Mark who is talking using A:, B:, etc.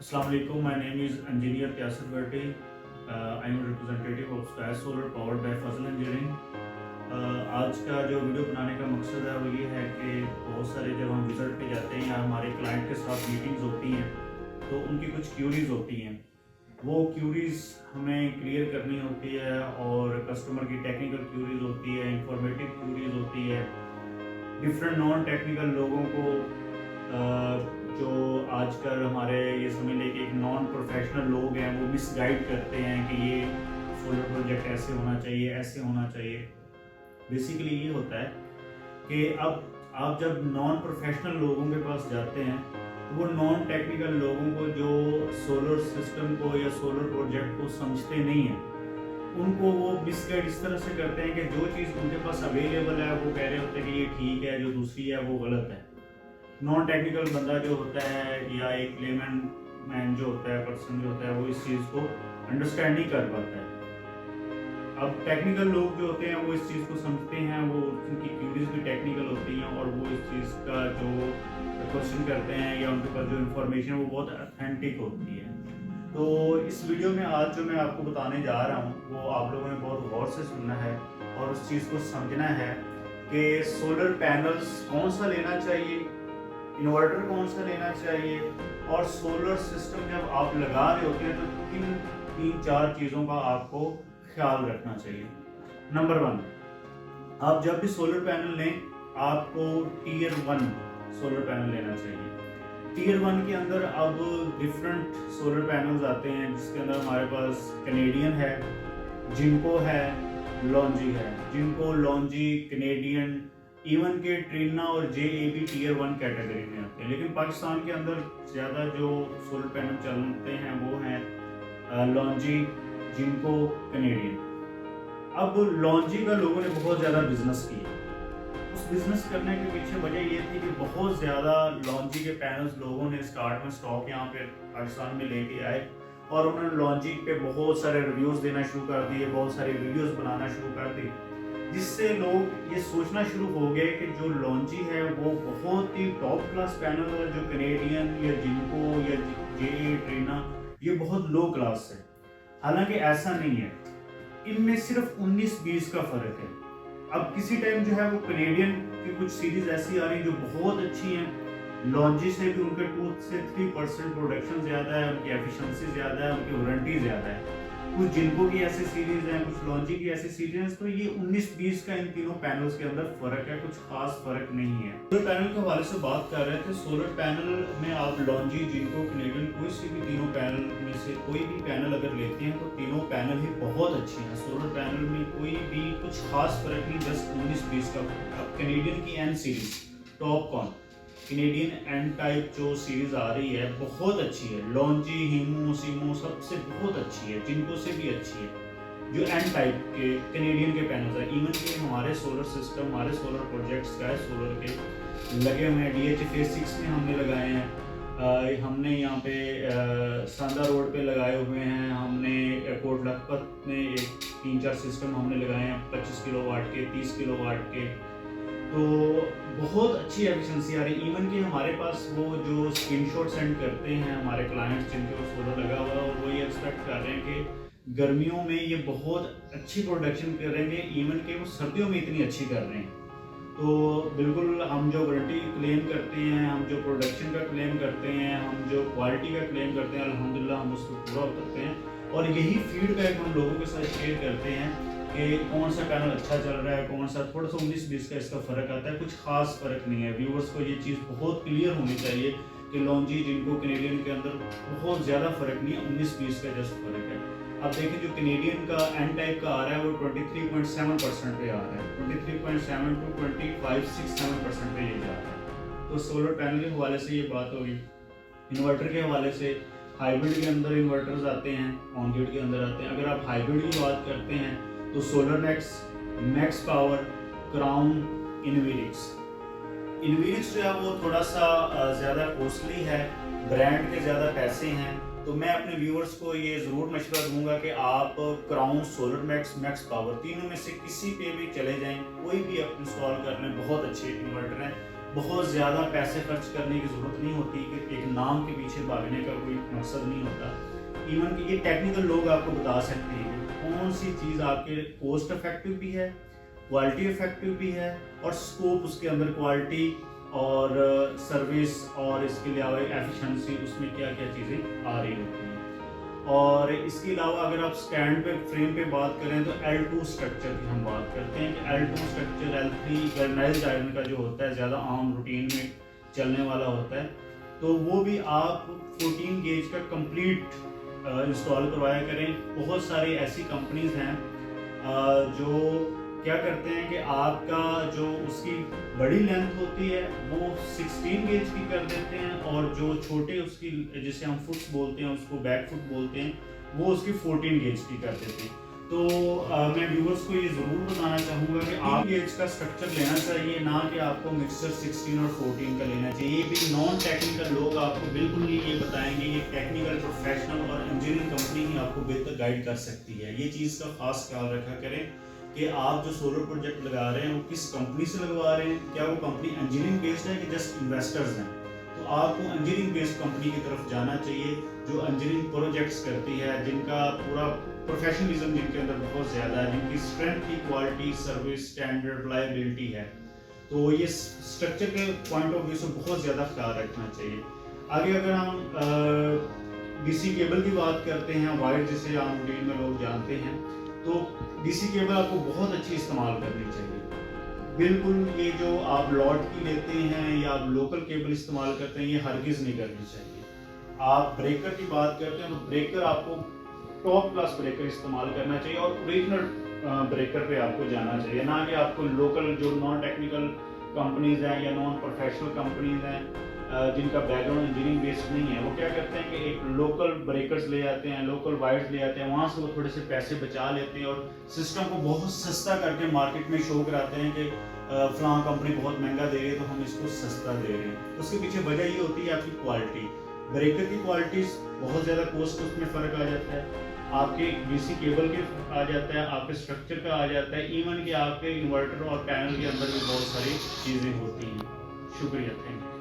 A: Assalamu alaikum. My name is Engineer Qasir Bhatti. I am representative of Sky Solar powered by Fazal Engineering. आज का जो video बनाने का मकसद है वो ये है कि बहुत सारे जब हम विजिट पे जाते हैं या हमारे क्लाइंट के साथ मीटिंग्स होती हैं तो उनकी कुछ क्यूरीज होती हैं। वो क्यूरीज हमें क्लियर करनी होती है और कस्टमर की टेक्निकल क्यूरीज होती है, इंफॉर्मेटिव क्यूरीज होती है। डिफरेंट नॉन टेक्निकल लोगों को जो आजकल हमारे ये समझ लें कि एक नॉन प्रोफेशनल लोग हैं वो मिसगाइड करते हैं कि ये सोलर प्रोजेक्ट ऐसे होना चाहिए, ऐसे होना चाहिए। बेसिकली ये होता है कि अब आप जब नॉन प्रोफेशनल लोगों के पास जाते हैं तो वो नॉन टेक्निकल लोगों को जो सोलर सिस्टम को या सोलर प्रोजेक्ट को समझते नहीं हैं उनको वो मिसगाइड इस तरह से करते हैं कि जो चीज़ उनके पास अवेलेबल है वो कह रहे होते हैं कि ये ठीक है, जो दूसरी है वो गलत है। नॉन टेक्निकल बंदा जो होता है या एक लेमैन मैन जो होता है, पर्सन जो होता है, वो इस चीज़ को अंडरस्टैंड नहीं कर पाता है। अब टेक्निकल लोग जो होते हैं वो इस चीज़ को समझते हैं, वो उनकी क्यूरीज भी टेक्निकल होती हैं और वो इस चीज़ का जो क्वेश्चन करते हैं या उनके पास जो इन्फॉर्मेशन है वो बहुत ऑथेंटिक होती है। तो इस वीडियो में आज जो मैं आपको बताने जा रहा हूँ वो आप लोगों ने बहुत गौर से सुनना है और उस चीज़ को समझना है कि सोलर पैनल्स कौन सा लेना चाहिए, इन्वर्टर कौन सा लेना चाहिए और सोलर सिस्टम जब आप लगा रहे होते हैं तो किन तीन चार चीज़ों का आपको ख्याल रखना चाहिए। नंबर 1, आप जब भी सोलर पैनल लें आपको टीयर 1 सोलर पैनल लेना चाहिए। टीयर 1 के अंदर अब डिफरेंट सोलर पैनल्स आते हैं जिसके अंदर हमारे पास कैनेडियन है, जिनको है, लॉन्जी है। जिनको, लॉन्जी, कैनेडियन, इवन के ट्रीना और JAB टीयर 1 कैटेगरी में आते हैं। लेकिन पाकिस्तान के अंदर ज़्यादा जो सोलर पैनल चलते हैं वो हैं लॉन्जी, जिनको, कैनेडियन। अब लॉन्जी का लोगों ने बहुत ज़्यादा बिजनेस किया। उस बिजनेस करने के पीछे वजह ये थी कि बहुत ज़्यादा लॉन्जी के पैनल्स लोगों ने स्टार्ट में स्टॉक यहाँ पे पाकिस्तान में लेके आए और उन्होंने लॉन्जी पे बहुत सारे रिव्यूज़ देना शुरू कर दिए, बहुत सारी वीडियोस बनाना शुरू कर दी, जिससे लोग ये सोचना शुरू हो गए कि जो लॉन्जी है वो बहुत ही टॉप क्लास पैनल है, जो कैनेडियन या जिनको या JA ट्रीना ये बहुत लो क्लास है। हालांकि ऐसा नहीं है, इनमें सिर्फ 19-20 का फर्क है। अब किसी टाइम जो है वो कैनेडियन की कुछ सीरीज ऐसी आ रही जो बहुत अच्छी हैं, लॉन्जी से भी उनके 2 से 3% प्रोडक्शन ज़्यादा है, उनकी एफिशिएंसी ज़्यादा है, उनकी वारंटी ज़्यादा है। कुछ जिनको की ऐसी सीरीज हैं, कुछ लॉन्जी की ऐसी सीरीज हैं। तो ये 19-20 का इन तीनों पैनल्स के अंदर फर्क है, कुछ खास फर्क नहीं है। सोलर पैनल के हवाले से बात कर रहे थे। सोलर पैनल में आप लॉन्जी, जिनको, कैनेडियन कोई सी भी तीनों पैनल में से कोई भी पैनल अगर लेते हैं तो तीनों पैनल ही बहुत अच्छे हैं। सोलर पैनल में कोई भी कुछ खास फर्क नहीं, जस्ट 19-20 का फर्क। अब कैनेडियन की एन सीरीज टॉप कॉन, कैनेडियन एन टाइप जो सीरीज आ रही है बहुत अच्छी है। लॉन्जी, हीमो, सीमो सबसे बहुत अच्छी है, जिनको से भी अच्छी है। जो एन टाइप के कैनेडियन के पैनल्स है, इवन के हमारे सोलर सिस्टम, हमारे सोलर प्रोजेक्ट्स स्काई सोलर के लगे हुए हैं। DH फेज 6 में हमने लगाए हैं, हमने यहाँ पे सांदा रोड पे लगाए हुए हैं, हमने कोट लखपत में एक 3-4 सिस्टम हमने लगाए हैं 25 किलोवाट के, 30 किलोवाट के। तो बहुत अच्छी एफिशिएंसी आ रही है। इवन कि हमारे पास वो जो स्क्रीनशॉट सेंड करते हैं हमारे क्लाइंट्स जिनके ऊपर सोलर लगा हुआ है, और वो ये एक्सपेक्ट कर रहे हैं कि गर्मियों में ये बहुत अच्छी प्रोडक्शन करेंगे, इवन कि वो सर्दियों में इतनी अच्छी कर रहे हैं। तो बिल्कुल हम जो वारंटी क्लेम करते हैं, हम जो प्रोडक्शन का क्लेम करते हैं, हम जो क्वालिटी का क्लेम करते हैं, अल्हम्दुलिल्लाह हम उसको पूरा उतरते हैं। और यही फीडबैक हम लोगों के साथ शेयर करते हैं कि कौन सा पैनल अच्छा चल रहा है, कौन सा थोड़ा सा 19-20 का इसका फ़र्क आता है, कुछ खास फ़र्क नहीं है। व्यूवर्स को ये चीज़ बहुत क्लियर होनी चाहिए कि लॉन्जी, जिनको, कैनेडियन के अंदर बहुत ज़्यादा फ़र्क नहीं है, 19-20 का जस्ट फ़र्क है। अब देखिए जो कैनेडियन का एन टाइप का आ रहा है वो 23.7% पे आ रहा है, 23.7 टू 25.67% पे ये जा रहा है। तो सोलर पैनल के हवाले से ये बात होगी। इन्वर्टर के हवाले से हाइब्रिड के अंदर इन्वर्टर्स आते हैं, ऑन ग्रिड के अंदर आते हैं। अगर आप हाइब्रिड की बात करते हैं तो solar Nex, Max Power, Crown, Infinix. Infinix जो है वो थोड़ा सा ज़्यादा कॉस्टली है, ब्रांड के ज़्यादा पैसे हैं। तो मैं अपने व्यूअर्स को ये ज़रूर मशवरा दूंगा कि आप crown, solar max, max power तीनों में से किसी पे भी चले जाएं, कोई भी आप इंस्टॉल कर लें, बहुत अच्छे इन्वर्टर हैं। बहुत ज़्यादा पैसे खर्च करने की ज़रूरत नहीं होती कि एक नाम के पीछे भागने का कोई मकसद नहीं होता। इवन कि ये टेक्निकल लोग आपको बता सकते हैं कौन सी चीज़ आपके कॉस्ट इफेक्टिव भी है, क्वालिटी इफेक्टिव भी है, और स्कोप उसके अंदर क्वालिटी और सर्विस और इसके अलावा एफिशिएंसी उसमें क्या क्या चीज़ें आ रही होती हैं। और इसके अलावा अगर आप स्टैंड पे फ्रेम पे बात करें तो L2 स्ट्रक्चर की हम बात करते हैं कि L2 structure L3 galvanised iron का जो होता है ज़्यादा आम रूटीन में चलने वाला होता है, तो वो भी आप 14 गेज का कंप्लीट इंस्टॉल करवाया करें। बहुत सारी ऐसी कंपनीज हैं जो क्या करते हैं कि आपका जो उसकी बड़ी लेंथ होती है वो 16 गेज की कर देते हैं, और जो छोटे उसकी जिसे हम फुट्स बोलते हैं, उसको बैक फुट बोलते हैं, वो उसकी 14 गेज की कर देते हैं। तो मैं व्यूअर्स को ये ज़रूर बताना चाहूँगा कि आप गेज का स्ट्रक्चर लेना चाहिए, ना कि आपको मिक्सचर 16 और 14 का लेना चाहिए। ये भी नॉन टेक्निकल लोग आपको बिल्कुल नहीं ये बताएंगे, ये टेक्निकल प्रोफेशनल और इंजीनियरिंग कंपनी ही आपको बेहतर गाइड कर सकती है। ये चीज़ का खास ख्याल रखा करें कि आप जो सोलर प्रोजेक्ट लगा रहे हैं वो किस कंपनी से लगवा रहे हैं, क्या वो कंपनी इंजीनियरिंग बेस्ड है कि जस्ट इन्वेस्टर्स हैं। तो आपको इंजीनियरिंग बेस्ड कंपनी की तरफ जाना चाहिए जो इंजीनियरिंग प्रोजेक्ट्स करती है, जिनका पूरा प्रोफेशनलिज्म जिनके अंदर बहुत ज़्यादा है, जिनकी स्ट्रेंथ की क्वालिटी सर्विस स्टैंडर्ड रिलायबिलिटी है। तो ये स्ट्रक्चर के पॉइंट ऑफ व्यू से बहुत ज़्यादा ख्याल रखना चाहिए। आगे अगर हम डीसी केबल की बात करते हैं, वायर जिसे आम रूटीन में लोग जानते हैं, तो डीसी केबल आपको बहुत अच्छी इस्तेमाल करनी चाहिए। बिल्कुल ये जो आप लॉट की लेते हैं या आप लोकल केबल इस्तेमाल करते हैं, ये हरगिज़ नहीं करनी चाहिए। आप ब्रेकर की बात करते हैं तो ब्रेकर आपको टॉप क्लास ब्रेकर इस्तेमाल करना चाहिए और ओरिजिनल ब्रेकर पे आपको जाना चाहिए, ना कि आपको लोकल जो नॉन टेक्निकल कंपनीज हैं या नॉन प्रोफेशनल कंपनीज हैं जिनका बैकग्राउंड इंजीनियरिंग बेस्ड नहीं है, वो क्या करते हैं कि एक लोकल ब्रेकर्स ले आते हैं, लोकल वायर्स ले आते हैं, वहाँ से वो थोड़े से पैसे बचा लेते हैं और सिस्टम को बहुत सस्ता करके मार्केट में शो कराते हैं कि फलां कंपनी बहुत महंगा दे रही है तो हम इसको सस्ता दे रहे हैं। उसके पीछे वजह ये होती है आपकी क्वालिटी। ब्रेकर की क्वालिटी बहुत ज़्यादा कॉस्ट उसमें फ़र्क आ जाता है, आपके डीसी केबल के आ जाता है, आपके स्ट्रक्चर का आ जाता है, इवन कि आपके इन्वर्टर और पैनल के अंदर भी बहुत सारी चीज़ें होती हैं। शुक्रिया, थैंक यू।